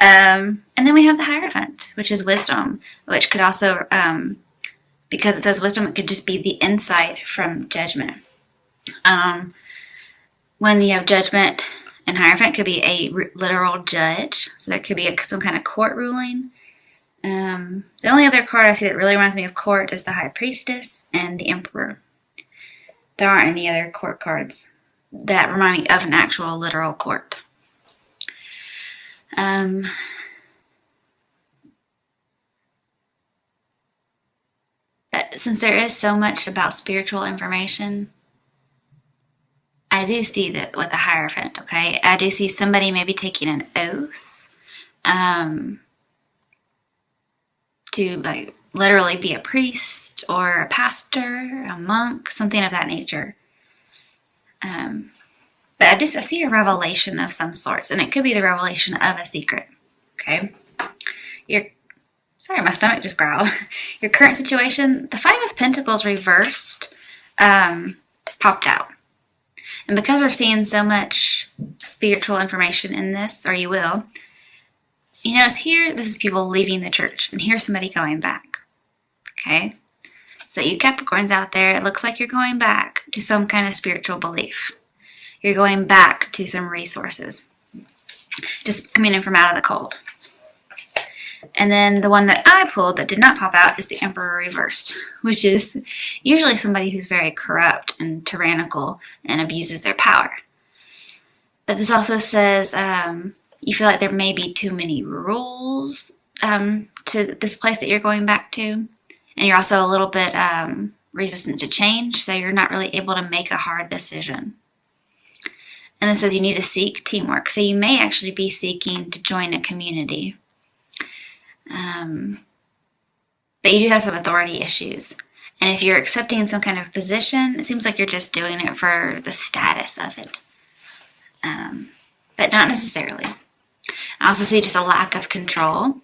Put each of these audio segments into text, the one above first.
And then we have the Hierophant, which is wisdom, which could also, because it says wisdom, it could just be the insight from judgment. When you have judgment, and Hierophant could be a literal judge, so there could be some kind of court ruling. The only other card I see that really reminds me of court is the High Priestess and the Emperor. There aren't any other court cards that remind me of an actual literal court. But since there is so much about spiritual information, I do see that with the Hierophant, okay? I do see somebody maybe taking an oath to like literally be a priest or a pastor, a monk, something of that nature. But I see a revelation of some sorts, and it could be the revelation of a secret, okay? Sorry, my stomach just growled. Your current situation, the Five of Pentacles reversed, popped out. And because we're seeing so much spiritual information in this, or you will, you notice here, this is people leaving the church, and here's somebody going back, okay? So you Capricorns out there, it looks like you're going back to some kind of spiritual belief. You're going back to some resources. Just coming in from out of the cold. And then the one that I pulled that did not pop out is the Emperor reversed, which is usually somebody who's very corrupt and tyrannical and abuses their power. But this also says you feel like there may be too many rules to this place that you're going back to. And you're also a little bit resistant to change, so you're not really able to make a hard decision. And it says you need to seek teamwork. So you may actually be seeking to join a community. But you do have some authority issues. And if you're accepting some kind of position, it seems like you're just doing it for the status of it. But not necessarily. I also see just a lack of control.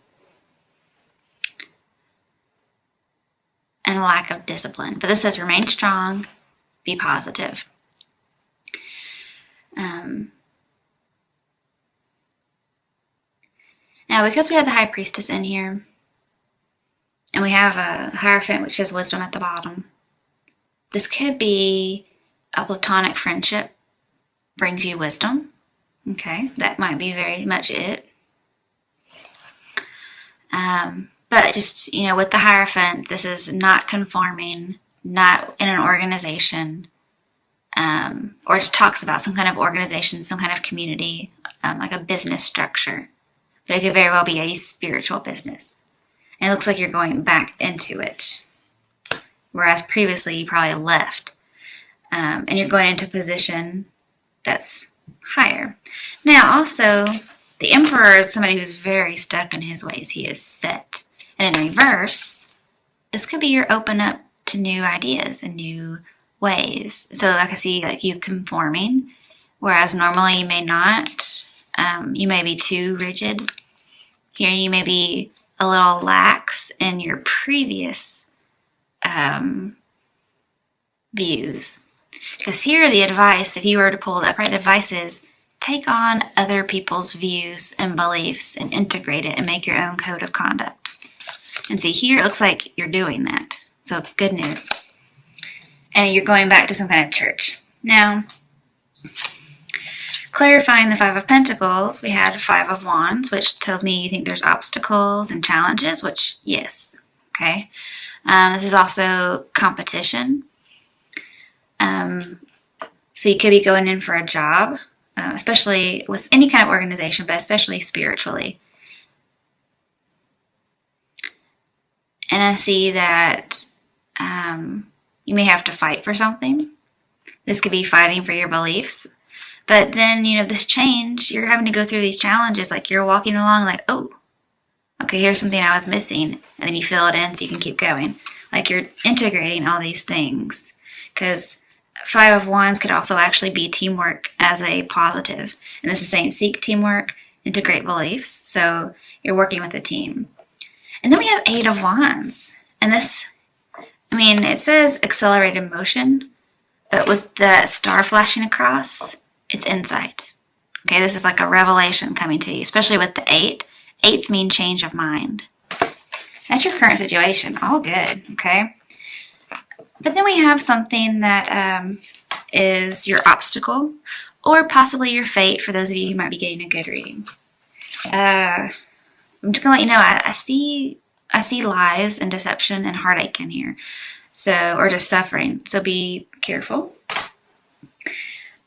And a lack of discipline. But this says remain strong, be positive. Now, because we have the High Priestess in here, and we have a Hierophant, which is wisdom at the bottom, this could be a platonic friendship brings you wisdom. Okay, that might be very much it. But just, with the Hierophant, this is not conforming, not in an organization, or just talks about some kind of organization, some kind of community, like a business structure. But it could very well be a spiritual business. And it looks like you're going back into it. Whereas previously you probably left. And you're going into a position that's higher. Now also, the Emperor is somebody who's very stuck in his ways. He is set. And in reverse, this could be your open up to new ideas and new ways. So like I see like you conforming, whereas normally you may not. You may be too rigid. Here you may be a little lax in your previous views. Because here the advice, if you were to pull that right, the advice is take on other people's views and beliefs and integrate it and make your own code of conduct. And see, here it looks like you're doing that. So good news. And you're going back to some kind of church. Now, clarifying the Five of Pentacles, we had Five of Wands, which tells me you think there's obstacles and challenges, which, yes, okay. This is also competition. So you could be going in for a job, especially with any kind of organization, but especially spiritually. And I see that you may have to fight for something. This could be fighting for your beliefs. But then, this change, you're having to go through these challenges. Like you're walking along like, oh, okay, here's something I was missing. And then you fill it in so you can keep going. Like you're integrating all these things. Because Five of Wands could also actually be teamwork as a positive. And this is saying seek teamwork, integrate beliefs. So you're working with a team. And then we have Eight of Wands. And this, it says accelerated motion. But with the star flashing across, it's insight. Okay, this is like a revelation coming to you, especially with the 8. Eights mean change of mind. That's your current situation. All good, okay? But then we have something that is your obstacle, or possibly your fate for those of you who might be getting a good reading. I'm just gonna let you know, I see lies and deception and heartache in here. So, or just suffering. So be careful.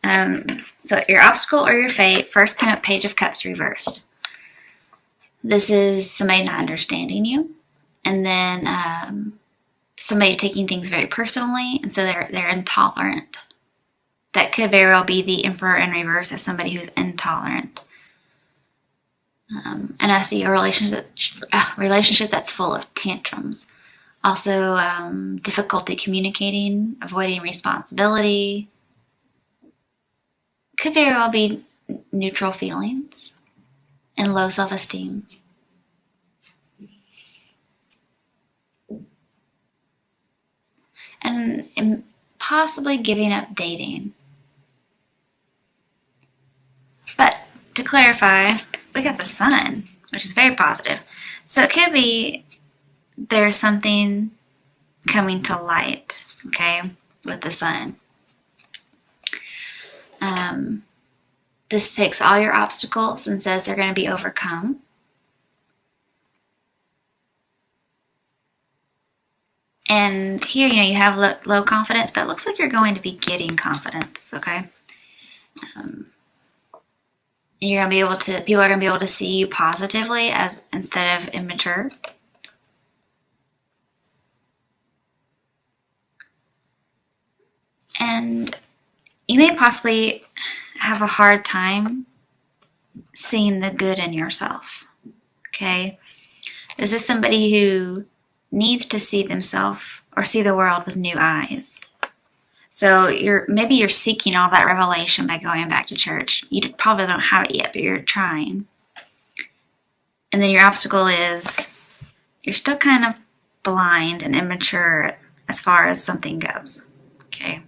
So your obstacle or your fate first came up Page of Cups reversed. This is somebody not understanding you, and then somebody taking things very personally, and so they're intolerant. That could very well be the Emperor in reverse as somebody who's intolerant. And I see a relationship that's full of tantrums. Also, difficulty communicating, avoiding responsibility. Could very well be neutral feelings and low self-esteem. And possibly giving up dating. But to clarify, we got the Sun, which is very positive. So it could be there's something coming to light, okay, with the Sun. This takes all your obstacles and says they're going to be overcome. And here, you have low confidence, but it looks like you're going to be getting confidence, okay? You're going to be able to, people are going to be able to see you positively as instead of immature. And you may possibly have a hard time seeing the good in yourself, okay? This is somebody who needs to see themselves or see the world with new eyes. So maybe you're seeking all that revelation by going back to church. You probably don't have it yet, but you're trying. And then your obstacle is you're still kind of blind and immature as far as something goes, okay?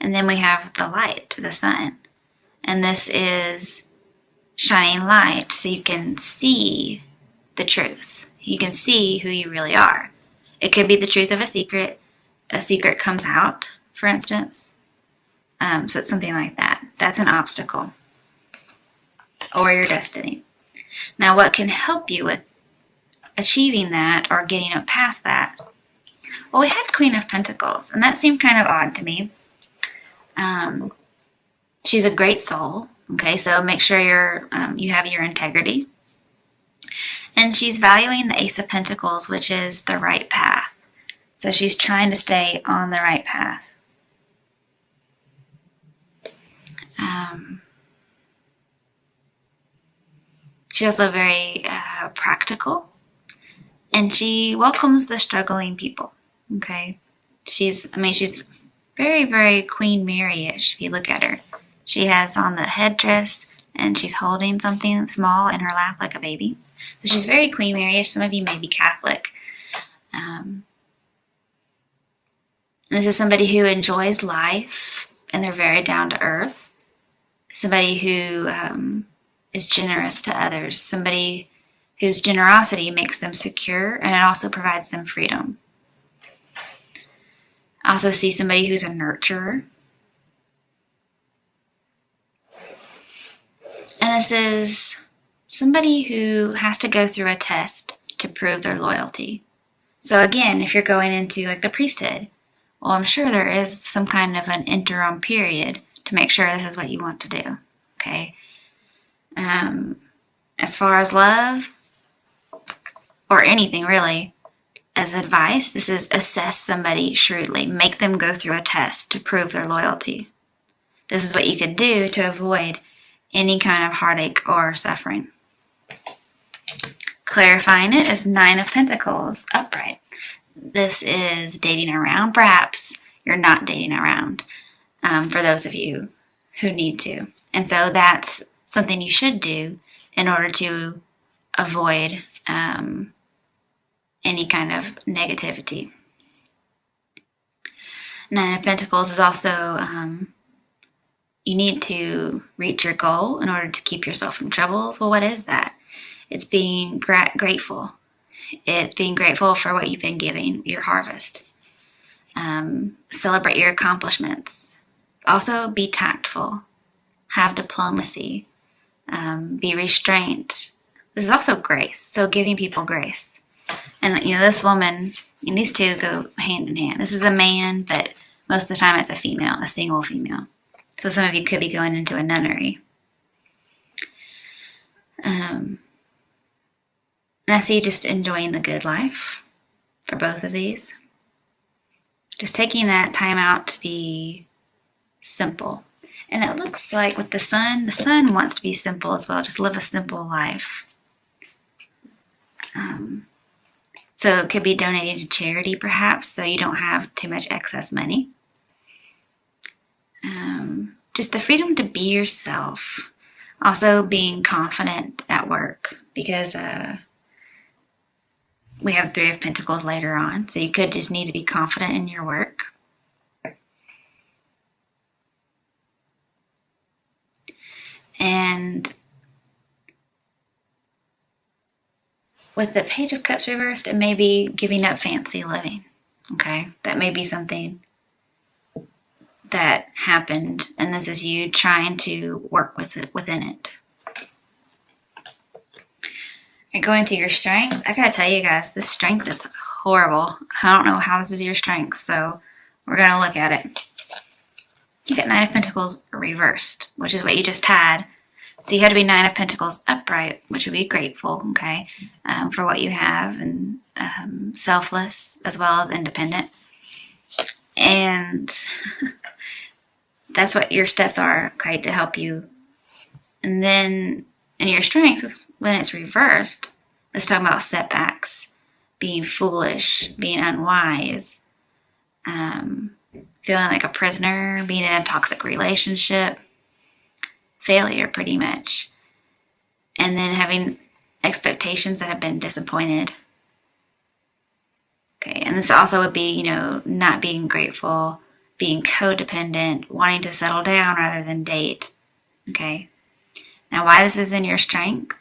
And then we have the light, the Sun. And this is shining light so you can see the truth. You can see who you really are. It could be the truth of a secret. A secret comes out, for instance. So it's something like that. That's an obstacle. Or your destiny. Now, what can help you with achieving that or getting up past that? Well, we had Queen of Pentacles, and that seemed kind of odd to me. She's a great soul. Okay, so make sure you have your integrity. And she's valuing the Ace of Pentacles, which is the right path. So she's trying to stay on the right path. She's also very practical. And she welcomes the struggling people. Okay, she's very, very Queen Mary-ish if you look at her. She has on the headdress and she's holding something small in her lap like a baby. So she's very Queen Mary-ish. Some of you may be Catholic. This is somebody who enjoys life and they're very down to earth. Somebody who is generous to others. Somebody whose generosity makes them secure and it also provides them freedom. I also see somebody who's a nurturer. And this is somebody who has to go through a test to prove their loyalty. So again, if you're going into like the priesthood, well, I'm sure there is some kind of an interim period to make sure this is what you want to do, okay? As far as love, or anything really, as advice, this is assess somebody shrewdly. Make them go through a test to prove their loyalty. This is what you could do to avoid any kind of heartache or suffering. Clarifying it is Nine of Pentacles, upright. This is dating around. Perhaps you're not dating around for those of you who need to. And so that's something you should do in order to avoid any kind of negativity. Nine of Pentacles is also, you need to reach your goal in order to keep yourself from troubles. Well, what is that? It's being grateful. It's being grateful for what you've been giving, your harvest. Celebrate your accomplishments. Also, be tactful. Have diplomacy. Be restrained. This is also grace. So giving people grace. And, this woman, and these two go hand in hand. This is a man, but most of the time it's a female, a single female. So some of you could be going into a nunnery. And I see you just enjoying the good life for both of these. Just taking that time out to be simple. And it looks like with the sun wants to be simple as well. Just live a simple life. So it could be donating to charity perhaps, so you don't have too much excess money. Just the freedom to be yourself. Also being confident at work, because we have 3 of Pentacles later on, so you could just need to be confident in your work. And with the Page of Cups reversed, it may be giving up fancy living. Okay, that may be something that happened, and this is you trying to work with it within it. And going to your strength, I gotta tell you guys, this strength is horrible. I don't know how this is your strength, so we're gonna look at it. You get 9 of Pentacles reversed, which is what you just had. So you had to be 9 of Pentacles upright, which would be grateful, okay, for what you have, and selfless as well as independent. And that's what your steps are, okay, to help you. And then in your strength, when it's reversed, let's talk about setbacks, being foolish, being unwise, feeling like a prisoner, being in a toxic relationship, failure pretty much, and then having expectations that have been disappointed. Okay, and this also would be, not being grateful, being codependent, wanting to settle down rather than date. Okay, now why this is in your strength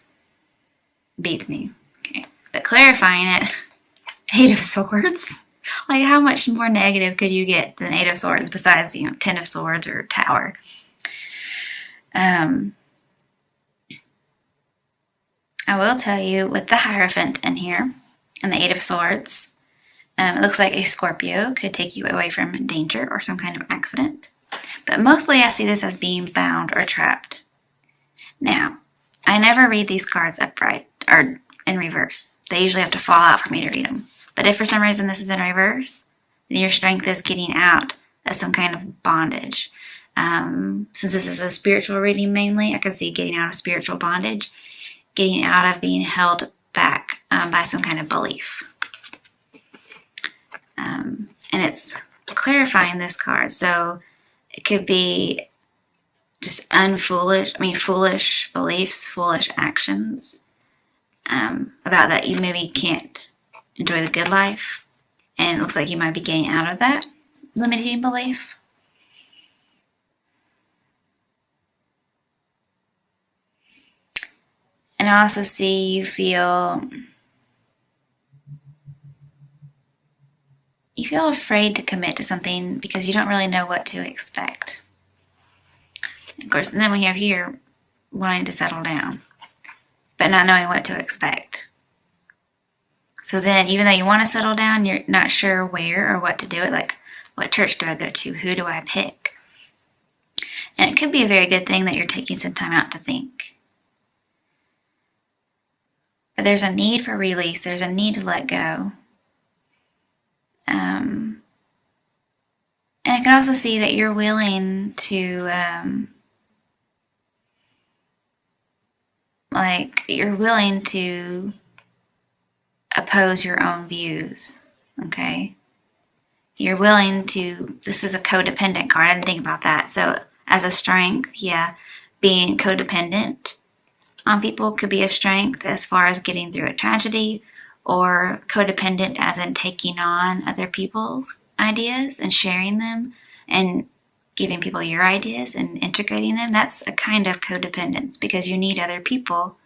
beats me. Okay, but clarifying it, 8 of Swords. Like, how much more negative could you get than 8 of Swords besides, 10 of Swords or Tower? I will tell you, with the Hierophant in here and the 8 of Swords, it looks like a Scorpio could take you away from danger or some kind of accident. But mostly I see this as being bound or trapped. Now, I never read these cards upright or in reverse. They usually have to fall out for me to read them. But if for some reason this is in reverse, then your strength is getting out of some kind of bondage. Since this is a spiritual reading mainly, I can see getting out of spiritual bondage, getting out of being held back by some kind of belief. And it's clarifying this card. So it could be just foolish beliefs, foolish actions about that you maybe can't enjoy the good life. And it looks like you might be getting out of that limiting belief. And I also see you feel afraid to commit to something because you don't really know what to expect. Of course, and then we have here wanting to settle down, but not knowing what to expect. So then, even though you want to settle down, you're not sure where or what to do it. Like, what church do I go to? Who do I pick? And it could be a very good thing that you're taking some time out to think. But there's a need for release. There's a need to let go. And I can also see that you're willing to, oppose your own views, okay? You're willing to, this is a codependent card, I didn't think about that. So as a strength, yeah, being codependent on people could be a strength as far as getting through a tragedy, or codependent as in taking on other people's ideas and sharing them and giving people your ideas and integrating them, that's a kind of codependence because you need other people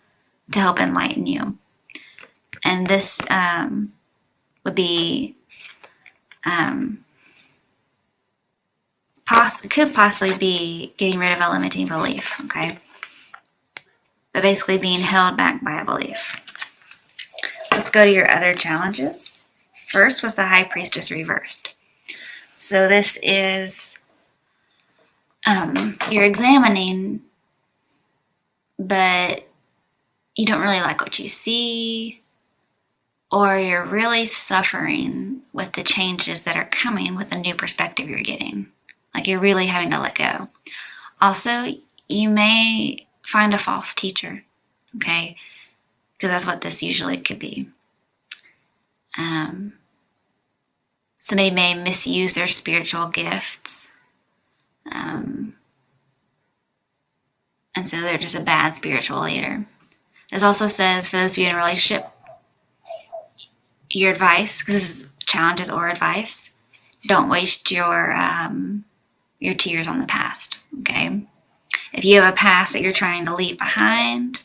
to help enlighten you. And this would be could possibly be getting rid of a limiting belief, okay? But basically being held back by a belief. Let's go to your other challenges. First was the High Priestess reversed. So this is you're examining, but you don't really like what you see, or you're really suffering with the changes that are coming with the new perspective you're getting. Like you're really having to let go. Also, you may find a false teacher, okay? Because that's what this usually could be. Somebody may misuse their spiritual gifts. And so they're just a bad spiritual leader. This also says, for those of you in a relationship, your advice, because this is challenges or advice, don't waste your tears on the past, okay? If you have a past that you're trying to leave behind,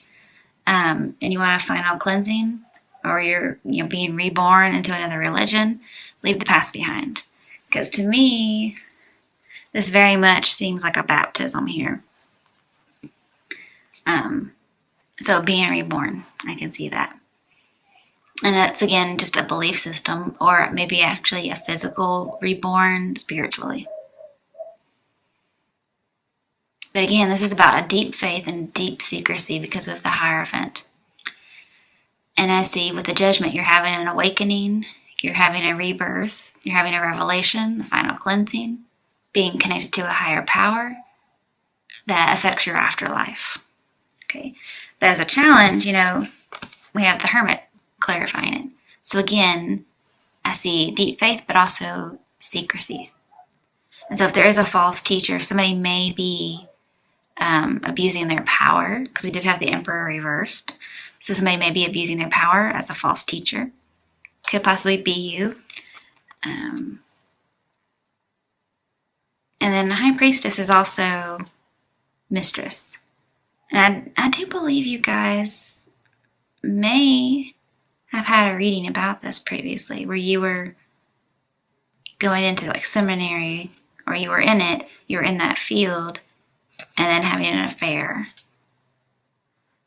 and you want a final cleansing, or you're being reborn into another religion, leave the past behind. Because to me, this very much seems like a baptism here. So being reborn, I can see that. And that's, again, just a belief system, or maybe actually a physical reborn spiritually. But again, this is about a deep faith and deep secrecy because of the Hierophant. And I see with the Judgment, you're having an awakening, you're having a rebirth, you're having a revelation, a final cleansing, being connected to a higher power that affects your afterlife. Okay. But as a challenge, we have the Hermit clarifying it. So again, I see deep faith, but also secrecy. And so if there is a false teacher, somebody may be abusing their power, because we did have the Emperor reversed. So somebody may be abusing their power as a false teacher. Could possibly be you. And then the High Priestess is also Mistress. And I do believe you guys may have had a reading about this previously, where you were going into like seminary, or you were in it, you were in that field, and then having an affair.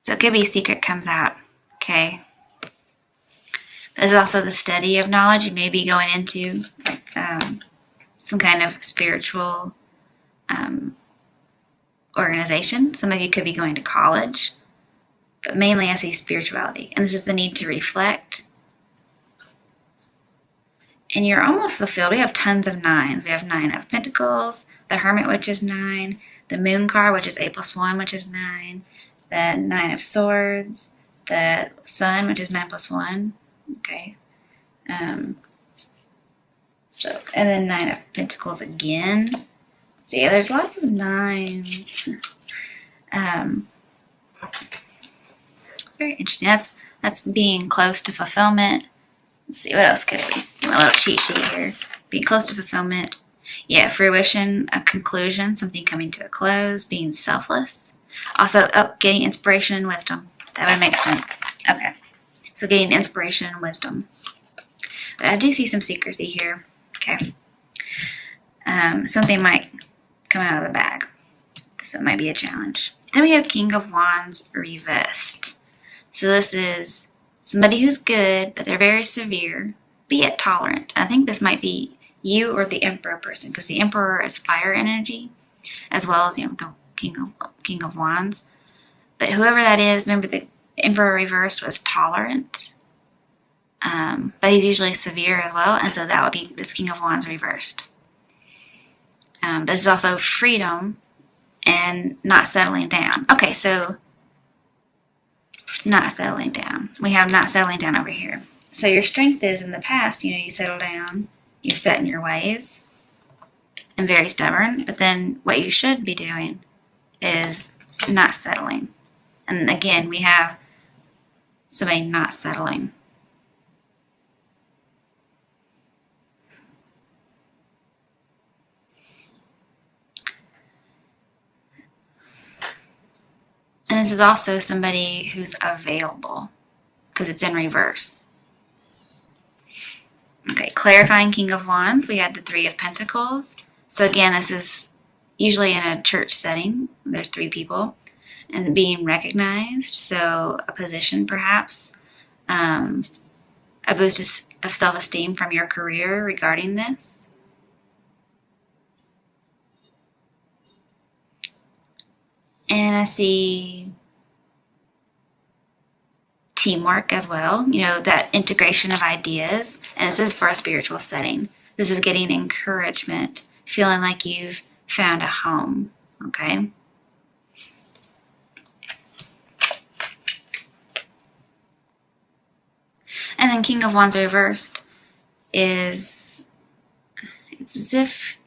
So it could be secret comes out, okay? This is also the study of knowledge. You may be going into some kind of spiritual organization. Some of you could be going to college, but mainly I see spirituality. And this is the need to reflect. And you're almost fulfilled. We have tons of nines. We have 9 of Pentacles, the Hermit, which is 9, the Moon card, which is 8+1, which is 9, the 9 of Swords, the Sun, which is 9+1. Okay. And then 9 of Pentacles again. So yeah, there's lots of 9s. Very interesting. That's being close to fulfillment. Let's see, what else could it be? A little cheat sheet here. Being close to fulfillment. Yeah, fruition, a conclusion, something coming to a close, being selfless. Also, getting inspiration and wisdom. That would make sense. Okay. So getting inspiration and wisdom. But I do see some secrecy here. Okay. Something might come out of the bag. So it might be a challenge. Then we have King of Wands reversed. So this is somebody who's good, but they're very severe, but yet tolerant. I think this might be you or the Emperor person, because the Emperor is fire energy, as well as the King of Wands. But whoever that is, remember the Emperor reversed was tolerant, but he's usually severe as well, and so that would be this King of Wands reversed. But it's also freedom and not settling down. Okay, so not settling down. We have not settling down over here. So your strength is in the past, you settle down, you're set in your ways, and very stubborn. But then what you should be doing is not settling. And again, we have somebody not settling. And this is also somebody who's available because it's in reverse. Okay, clarifying King of Wands, we had the Three of Pentacles. So again, this is usually in a church setting. There's 3 people and being recognized. So a position perhaps, a boost of self-esteem from your career regarding this. And I see teamwork as well, that integration of ideas. And this is for a spiritual setting. This is getting encouragement, feeling like you've found a home, okay? And then King of Wands reversed it's as if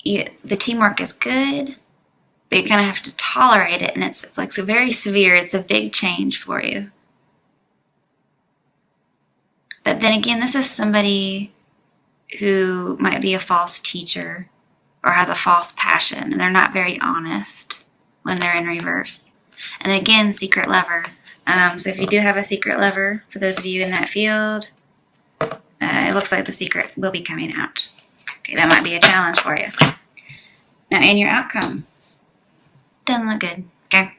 the teamwork is good, but you kind of have to tolerate it, and it's like so very severe. It's a big change for you. But then again, this is somebody who might be a false teacher or has a false passion, and they're not very honest when they're in reverse. And then again, secret lover. So if you do have a secret lover, for those of you in that field, it looks like the secret will be coming out. Okay, that might be a challenge for you. Now, in your outcome, doesn't look good, okay?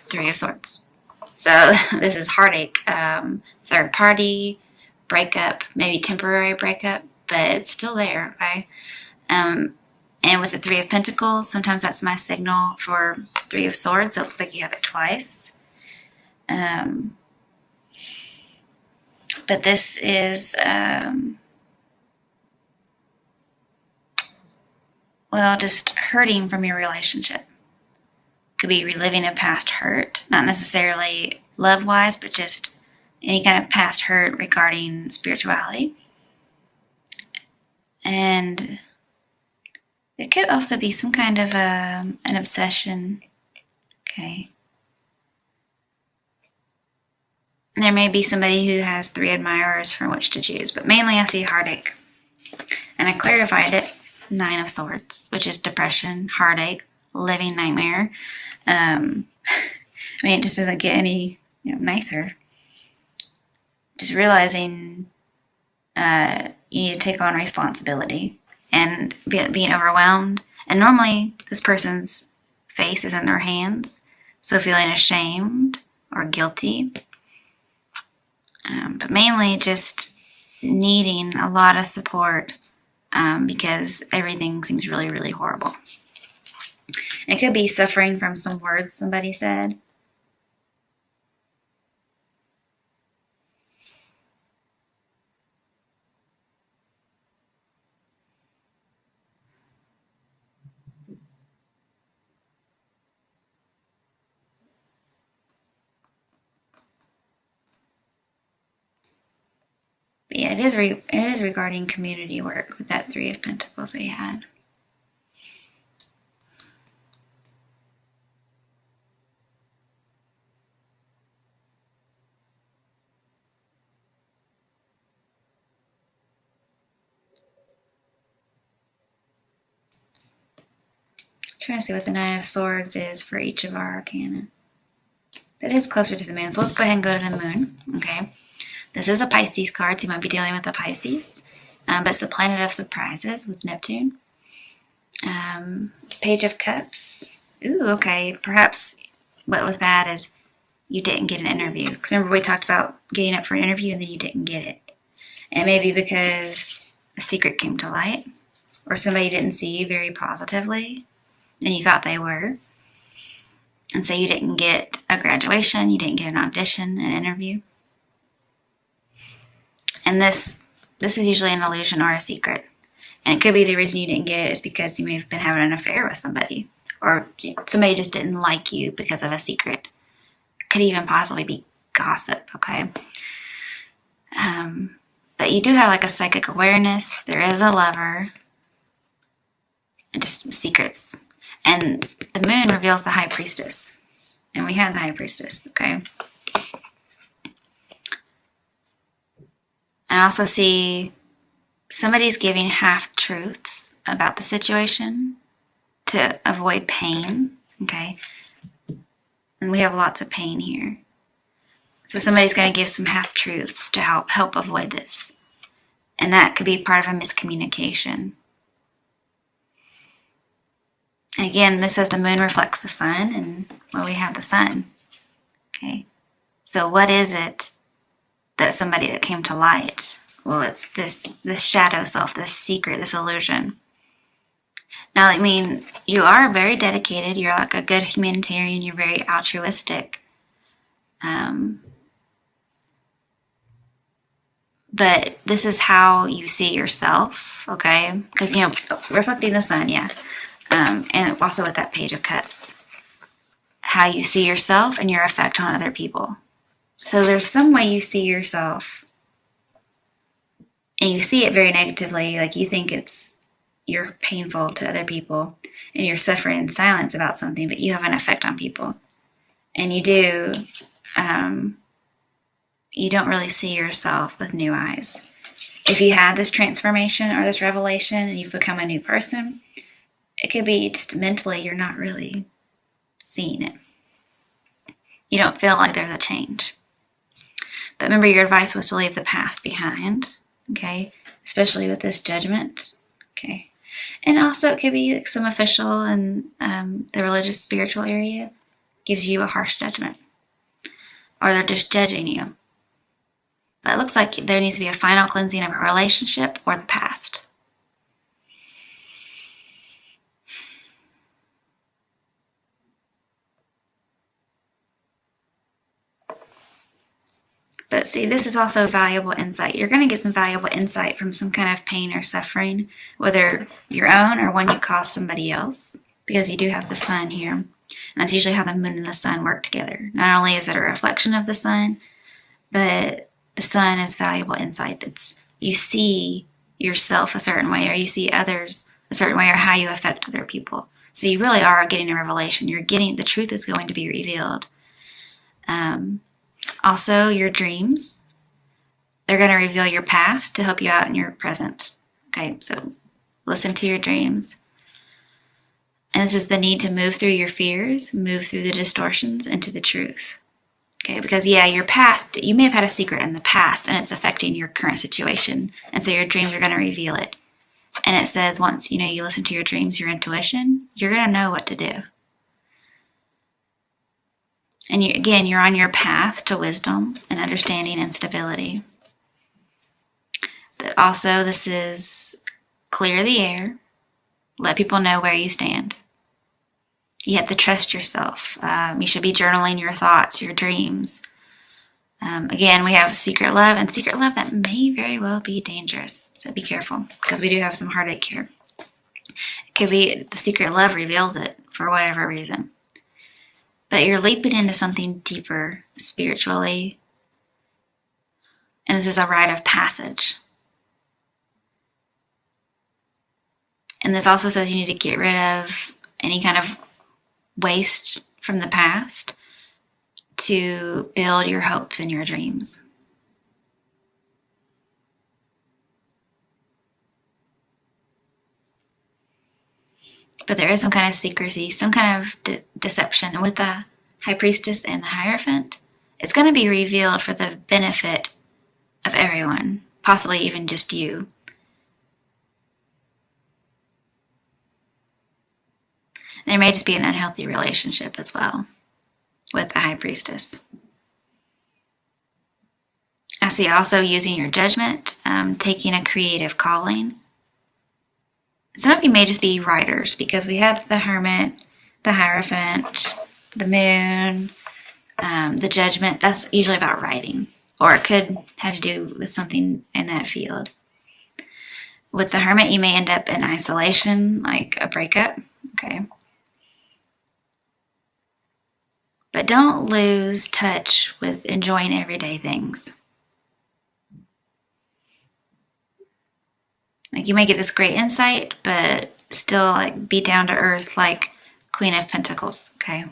3 of Swords. So this is heartache, third party, breakup, maybe temporary breakup, but it's still there, okay? And with the 3 of Pentacles, sometimes that's my signal for 3 of Swords, so it looks like you have it twice. But this is, just hurting from your relationship. Could be reliving a past hurt, not necessarily love-wise, but just any kind of past hurt regarding spirituality. And it could also be some kind of an obsession, okay? And there may be somebody who has 3 admirers from which to choose, but mainly I see heartache. And I clarified it, 9 of Swords, which is depression, heartache, living nightmare. It just doesn't get any nicer. Just realizing you need to take on responsibility and being overwhelmed. And normally this person's face is in their hands, so feeling ashamed or guilty. But mainly just needing a lot of support because everything seems really, really horrible. It could be suffering from some words somebody said. But yeah, it is regarding community work with that 3 of Pentacles we had. Trying to see what the 9 of Swords is for each of our arcana. It is closer to the moon, so let's go ahead and go to the moon. Okay, this is a Pisces card, so you might be dealing with a Pisces, but it's the planet of surprises with Neptune. Page of Cups. Ooh, okay. Perhaps what was bad is you didn't get an interview. Because remember we talked about getting up for an interview and then you didn't get it. And maybe because a secret came to light, or somebody didn't see you very positively and you thought they were. And so you didn't get a graduation, you didn't get an audition, an interview. And this is usually an illusion or a secret. And it could be the reason you didn't get it is because you may have been having an affair with somebody, or somebody just didn't like you because of a secret. Could even possibly be gossip, okay? But you do have like a psychic awareness. There is a lover. And just secrets. And the moon reveals the High Priestess. And we had the High Priestess, okay? I also see somebody's giving half-truths about the situation to avoid pain, okay? And we have lots of pain here. So somebody's going to give some half-truths to help avoid this. And that could be part of a miscommunication. Again, this says the moon reflects the sun, and well, we have the sun. Okay. So what is it that somebody that came to light? Well, it's this shadow self, this secret, this illusion. Now, I mean, you are very dedicated. You're like a good humanitarian. You're very altruistic. But this is how you see yourself, okay? Because, reflecting the sun, yeah. And also with that Page of Cups. How you see yourself and your effect on other people. So there's some way you see yourself and you see it very negatively, like you think you're painful to other people and you're suffering in silence about something, but you have an effect on people. And you don't really see yourself with new eyes. If you have this transformation or this revelation and you've become a new person, it could be just mentally you're not really seeing it. You don't feel like there's a change. But remember, your advice was to leave the past behind, okay? Especially with this Judgment, okay? And also it could be like some official in the religious spiritual area gives you a harsh judgment. Or they're just judging you. But it looks like there needs to be a final cleansing of a relationship or the past. But see, this is also valuable insight. You're going to get some valuable insight from some kind of pain or suffering, whether your own or one you caused somebody else, because you do have the sun here. And that's usually how the moon and the sun work together. Not only is it a reflection of the sun, but the sun is valuable insight. That's you see yourself a certain way, or you see others a certain way, or how you affect other people. So you really are getting a revelation. The truth is going to be revealed. Also, your dreams. They're going to reveal your past to help you out in your present. Okay, so listen to your dreams. And this is the need to move through your fears, move through the distortions into the truth. Okay, because your past, you may have had a secret in the past and it's affecting your current situation. And so your dreams are going to reveal it. And it says once, you listen to your dreams, your intuition, you're going to know what to do. And you're on your path to wisdom and understanding and stability. Also, this is clear the air. Let people know where you stand. You have to trust yourself. You should be journaling your thoughts, your dreams. Again, we have secret love, and secret love that may very well be dangerous. So be careful, because we do have some heartache here. It could be the secret love reveals it for whatever reason. But you're leaping into something deeper spiritually. And this is a rite of passage. And this also says you need to get rid of any kind of waste from the past to build your hopes and your dreams. But there is some kind of secrecy, some kind of deception. And with the High Priestess and the Hierophant, it's going to be revealed for the benefit of everyone, possibly even just you. There may just be an unhealthy relationship as well with the High Priestess. I see also using your judgment, taking a creative calling. Some of you may just be writers, because we have the Hermit, the Hierophant, the Moon, the Judgment. That's usually about writing, or it could have to do with something in that field. With the Hermit, you may end up in isolation, like a breakup. Okay. But don't lose touch with enjoying everyday things. Like, you may get this great insight, but still be down to earth like Queen of Pentacles, okay?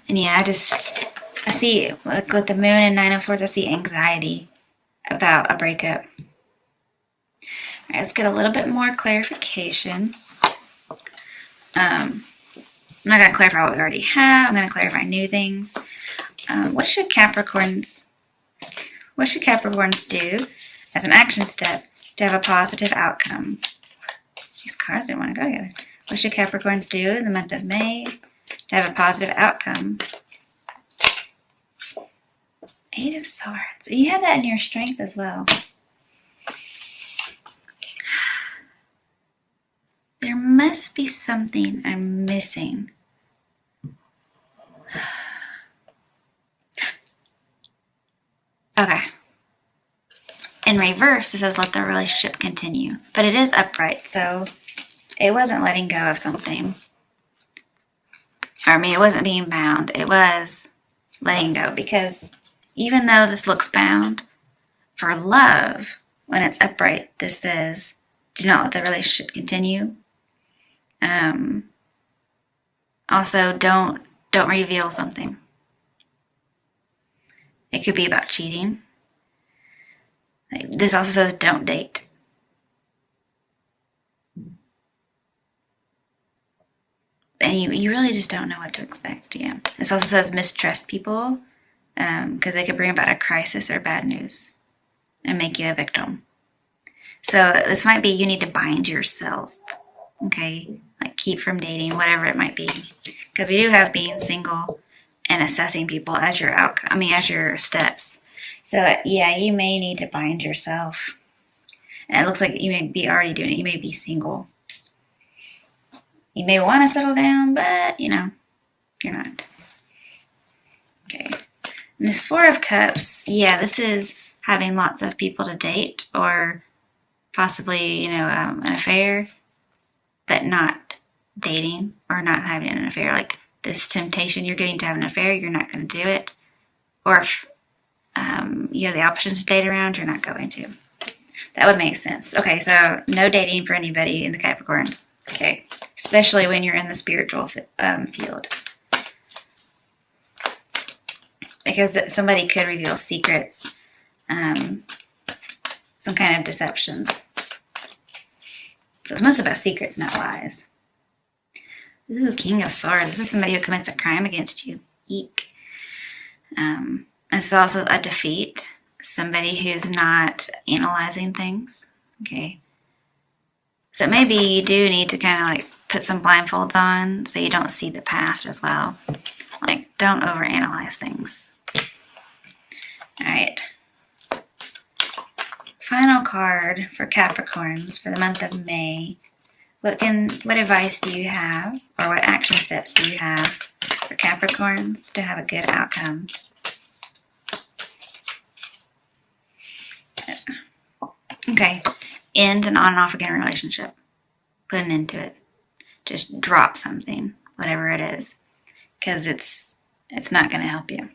And I see, like with the Moon and Nine of Swords, I see anxiety about a breakup. right, let's get a little bit more clarification. I'm not going to clarify what we already have. I'm going to clarify new things. What should Capricorns do as an action step to have a positive outcome? These cards don't want to go together. What should Capricorns do in the month of May to have a positive outcome? 8 of Swords. You have that in your strength as well. There must be something I'm missing. Okay. In reverse, it says let the relationship continue. But it is upright, so it wasn't letting go of something. Or, I mean, it wasn't being bound. It was letting go. Because even though this looks bound, for love, when it's upright, this says do not let the relationship continue. Also, don't reveal something. It could be about cheating. This also says don't date. And you really just don't know what to expect. Yeah. This also says mistrust people because they could bring about a crisis or bad news and make you a victim. So this might be you need to bind yourself. Okay, like keep from dating, whatever it might be, because we do have being single and assessing people as your outcome. I mean, as your steps. So yeah, you may need to bind yourself, and it looks like you may be already doing it. You may be single. You may want to settle down, but you know, you're not. Okay, and this 4 of Cups. Yeah, this is having lots of people to date, or possibly an affair. But not dating or not having an affair. Like this temptation you're getting to have an affair, you're not going to do it. Or if you have the options to date around, you're not going to. That would make sense. Okay, so no dating for anybody in the Capricorns. Okay, especially when you're in the spiritual field. Because somebody could reveal secrets, some kind of deceptions. So it's mostly about secrets, not lies. Ooh, King of Swords. This is somebody who commits a crime against you. Eek. It's also a defeat. Somebody who's not analyzing things. Okay. So maybe you do need to kind of like put some blindfolds on so you don't see the past as well. Like, don't overanalyze things. All right. Final card for Capricorns for the month of May. What advice do you have, or what action steps do you have for Capricorns to have a good outcome? Okay, end an on and off again relationship. Put an end to it. Just drop something, whatever it is, because it's not going to help you.